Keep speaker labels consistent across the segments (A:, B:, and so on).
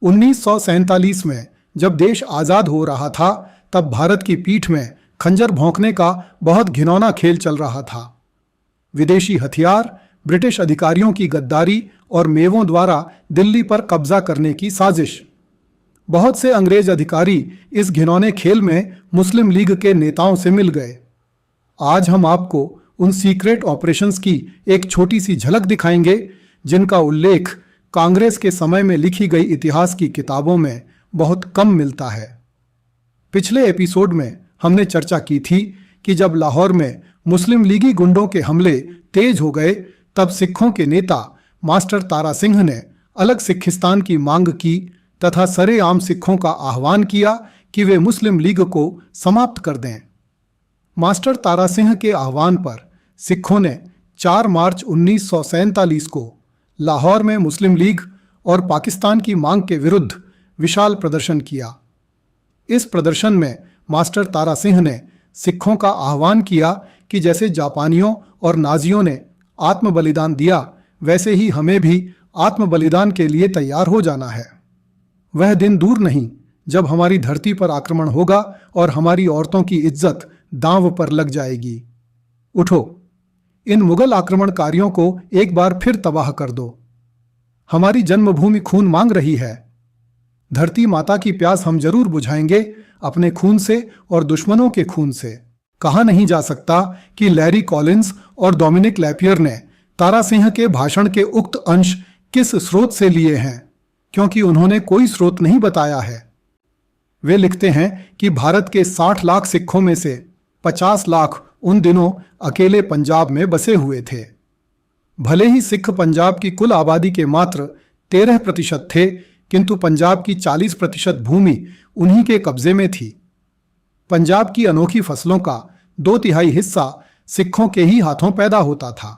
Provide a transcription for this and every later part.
A: 1947 में जब देश आज़ाद हो रहा था, तब भारत की पीठ में खंजर भोंकने का बहुत घिनौना खेल चल रहा था। विदेशी हथियार, ब्रिटिश अधिकारियों की गद्दारी और मेवों द्वारा दिल्ली पर कब्जा करने की साजिश। बहुत से अंग्रेज अधिकारी इस घिनौने खेल में मुस्लिम लीग के नेताओं से मिल गए। आज हम आपको उन सीक्रेट ऑपरेशंस की एक छोटी सी झलक दिखाएंगे जिनका उल्लेख कांग्रेस के समय में लिखी गई इतिहास की किताबों में बहुत कम मिलता है। पिछले एपिसोड में हमने चर्चा की थी कि जब लाहौर में मुस्लिम लीगी गुंडों के हमले तेज हो गए, तब सिखों के नेता मास्टर तारा सिंह ने अलग सिखिस्तान की मांग की तथा सरेआम सिखों का आह्वान किया कि वे मुस्लिम लीग को समाप्त कर दें। मास्टर तारा सिंह के आह्वान पर सिखों ने 4 मार्च 1947 को लाहौर में मुस्लिम लीग और पाकिस्तान की मांग के विरुद्ध विशाल प्रदर्शन किया। इस प्रदर्शन में मास्टर तारा सिंह ने सिखों का आह्वान किया कि जैसे जापानियों और नाजियों ने आत्म बलिदान दिया, वैसे ही हमें भी आत्म बलिदान के लिए तैयार हो जाना है। वह दिन दूर नहीं जब हमारी धरती पर आक्रमण होगा और हमारी औरतों की इज्जत दांव पर लग जाएगी। उठो, इन मुगल आक्रमणकारियों को एक बार फिर तबाह कर दो। हमारी जन्मभूमि खून मांग रही है। धरती माता की प्यास हम जरूर बुझाएंगे, अपने खून से और दुश्मनों के खून से। कहा नहीं जा सकता कि लैरी कॉलिंस और डोमिनिक लैपियर ने तारा सिंह के भाषण के उक्त अंश किस स्रोत से लिए हैं, क्योंकि उन्होंने कोई स्रोत नहीं बताया है। वे लिखते हैं कि भारत के 60 लाख सिखों में से 50 लाख उन दिनों अकेले पंजाब में बसे हुए थे। भले ही सिख पंजाब की कुल आबादी के मात्र 13% थे, किंतु पंजाब की 40% भूमि उन्हीं के कब्जे में थी। पंजाब की अनोखी फसलों का 2/3 हिस्सा सिखों के ही हाथों पैदा होता था।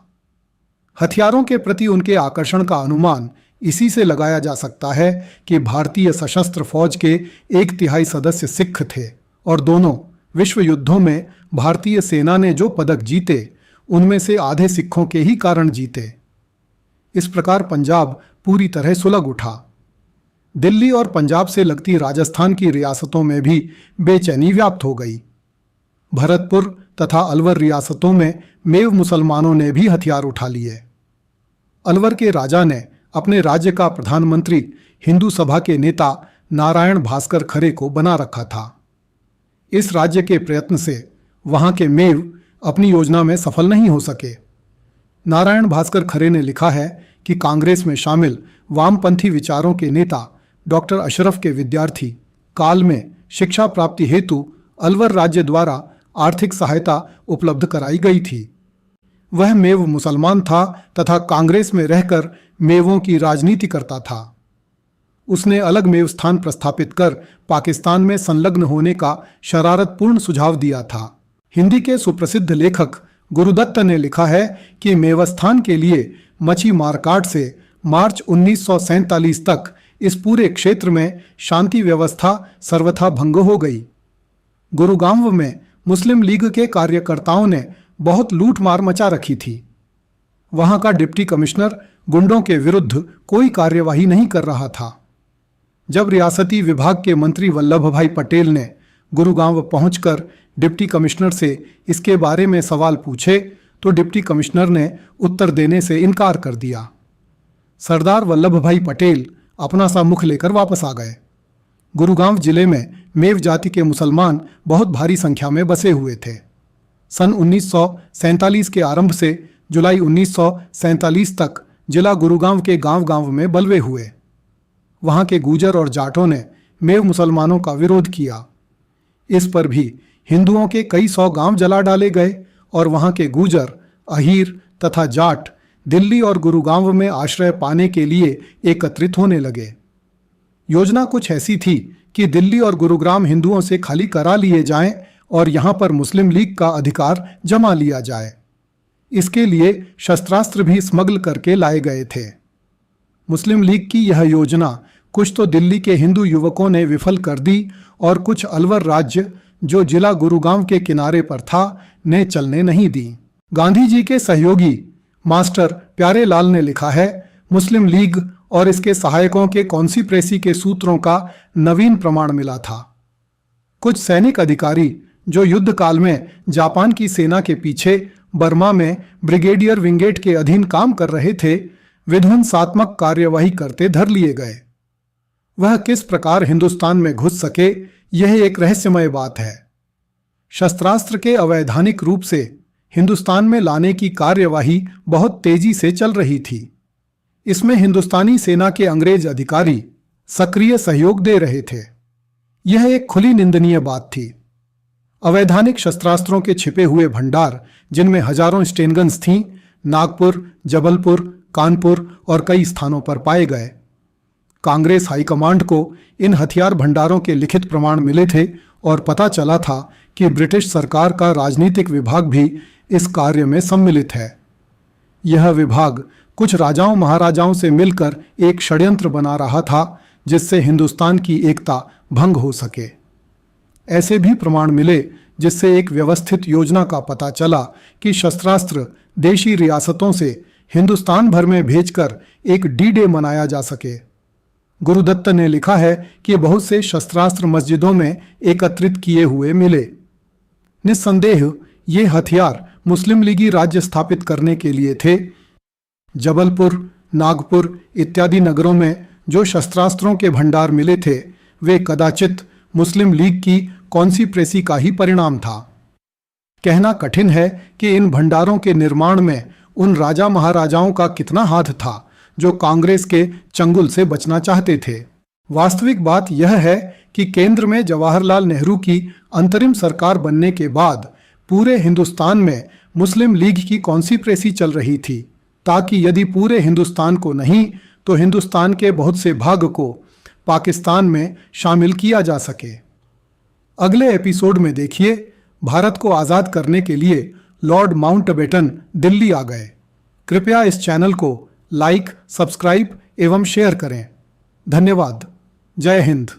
A: हथियारों के प्रति उनके आकर्षण का अनुमान इसी से लगाया जा सकता है कि भारतीय सशस्त्र फौज के 1/3 सदस्य सिख थे और दोनों विश्व युद्धों में भारतीय सेना ने जो पदक जीते, उनमें से आधे सिखों के ही कारण जीते। इस प्रकार पंजाब पूरी तरह सुलग उठा। दिल्ली और पंजाब से लगती राजस्थान की रियासतों में भी बेचैनी व्याप्त हो गई। भरतपुर तथा अलवर रियासतों में मेव मुसलमानों ने भी हथियार उठा लिए। अलवर के राजा ने अपने राज्य का प्रधानमंत्री हिंदू सभा के नेता नारायण भास्कर खरे को बना रखा था। इस राज्य के प्रयत्न से वहां के मेव अपनी योजना में सफल नहीं हो सके। नारायण भास्कर खरे ने लिखा है कि कांग्रेस में शामिल वामपंथी विचारों के नेता डॉक्टर अशरफ के विद्यार्थी काल में शिक्षा प्राप्ति हेतु अलवर राज्य द्वारा आर्थिक सहायता उपलब्ध कराई गई थी। वह मेव मुसलमान था तथा कांग्रेस में रहकर मेवों की राजनीति करता था। उसने अलग मेव स्थान प्रस्थापित कर पाकिस्तान में संलग्न होने का शरारतपूर्ण सुझाव दिया था। हिंदी के सुप्रसिद्ध लेखक गुरुदत्त ने लिखा है कि मेवस्थान के लिए मची मारकाट से मार्च 1947 तक इस पूरे क्षेत्र में शांति व्यवस्था सर्वथा भंग हो गई। गुरुगांव में मुस्लिम लीग के कार्यकर्ताओं ने बहुत लूटमार मचा रखी थी। वहां का डिप्टी कमिश्नर गुंडों के विरुद्ध कोई कार्यवाही नहीं कर रहा था। जब रियासती विभाग के मंत्री वल्लभ भाई पटेल ने गुरुगांव पहुंचकर डिप्टी कमिश्नर से इसके बारे में सवाल पूछे, तो डिप्टी कमिश्नर ने उत्तर देने से इनकार कर दिया। सरदार वल्लभ भाई पटेल अपना सा मुख लेकर वापस आ गए। गुरुगांव जिले में मेव जाति के मुसलमान बहुत भारी संख्या में बसे हुए थे। सन 1947 के आरंभ से जुलाई 1947 तक जिला गुरुगांव के गांव-गांव में बलवे हुए। वहां के गुजर और जाटों ने मेव मुसलमानों का विरोध किया। इस पर भी हिंदुओं के कई 100 गांव जला डाले गए और वहां के गुजर, अहीर तथा जाट दिल्ली और गुरुगांव में आश्रय पाने के लिए एकत्रित होने लगे। योजना कुछ ऐसी थी कि दिल्ली और गुरुग्राम हिंदुओं से खाली करा लिए जाएं और यहां पर मुस्लिम लीग का अधिकार जमा लिया जाए। इसके लिए शस्त्रास्त्र भी स्मगल करके लाए गए थे। मुस्लिम लीग की यह योजना कुछ तो दिल्ली के हिंदू युवकों ने विफल कर दी और कुछ अलवर राज्य, जो जिला गुरुगांव के किनारे पर था, ने चलने नहीं दी। गांधी जी के सहयोगी मास्टर प्यारे लाल ने लिखा है, मुस्लिम लीग और इसके सहायकों के कॉन्स्पिरेसी के सूत्रों का नवीन प्रमाण मिला था। कुछ सैनिक अधिकारी जो युद्ध काल में जापान की सेना के पीछे बर्मा में ब्रिगेडियर विंगेट के अधीन काम कर रहे थे, विध्वंसात्मक कार्यवाही करते धर लिए गए। वह किस प्रकार हिंदुस्तान में घुस सके, यह एक रहस्यमय बात है। शस्त्रास्त्र के अवैधानिक रूप से हिंदुस्तान में लाने की कार्यवाही बहुत तेजी से चल रही थी। इसमें हिंदुस्तानी सेना के अंग्रेज अधिकारी सक्रिय सहयोग दे रहे थे। यह एक खुली निंदनीय बात थी। अवैधानिक शस्त्रास्त्रों के छिपे हुए भंडार, जिनमें हजारों स्टेनगन्स थीं, नागपुर, जबलपुर, कानपुर और कई स्थानों पर पाए गए। कांग्रेस हाईकमांड को इन हथियार भंडारों के लिखित प्रमाण मिले थे और पता चला था कि ब्रिटिश सरकार का राजनीतिक विभाग भी इस कार्य में सम्मिलित है। यह विभाग कुछ राजाओं महाराजाओं से मिलकर एक षड्यंत्र बना रहा था जिससे हिंदुस्तान की एकता भंग हो सके। ऐसे भी प्रमाण मिले जिससे एक व्यवस्थित योजना का पता चला कि शस्त्रास्त्र देशी रियासतों से हिंदुस्तान भर में भेजकर एक डी-डे मनाया जा सके। गुरुदत्त ने लिखा है कि बहुत से शस्त्रास्त्र मस्जिदों में एकत्रित किए हुए मिले। निस्संदेह ये हथियार मुस्लिम लीगी राज्य स्थापित करने के लिए थे। जबलपुर, नागपुर इत्यादि नगरों में जो शस्त्रास्त्रों के भंडार मिले थे, वे कदाचित मुस्लिम लीग की कॉन्स्पिरेसी का ही परिणाम था। कहना कठिन है कि इन भंडारों के निर्माण में उन राजा महाराजाओं का कितना हाथ था जो कांग्रेस के चंगुल से बचना चाहते थे। वास्तविक बात यह है कि केंद्र में जवाहरलाल नेहरू की अंतरिम सरकार बनने के बाद पूरे हिंदुस्तान में मुस्लिम लीग की कॉन्स्पिरेसी चल रही थी, ताकि यदि पूरे हिंदुस्तान को नहीं तो हिंदुस्तान के बहुत से भाग को पाकिस्तान में शामिल किया जा सके। अगले एपिसोड में देखिए, भारत को आज़ाद करने के लिए लॉर्ड माउंटबेटन दिल्ली आ गए। कृपया इस चैनल को लाइक, सब्सक्राइब एवं शेयर करें। धन्यवाद। जय हिंद।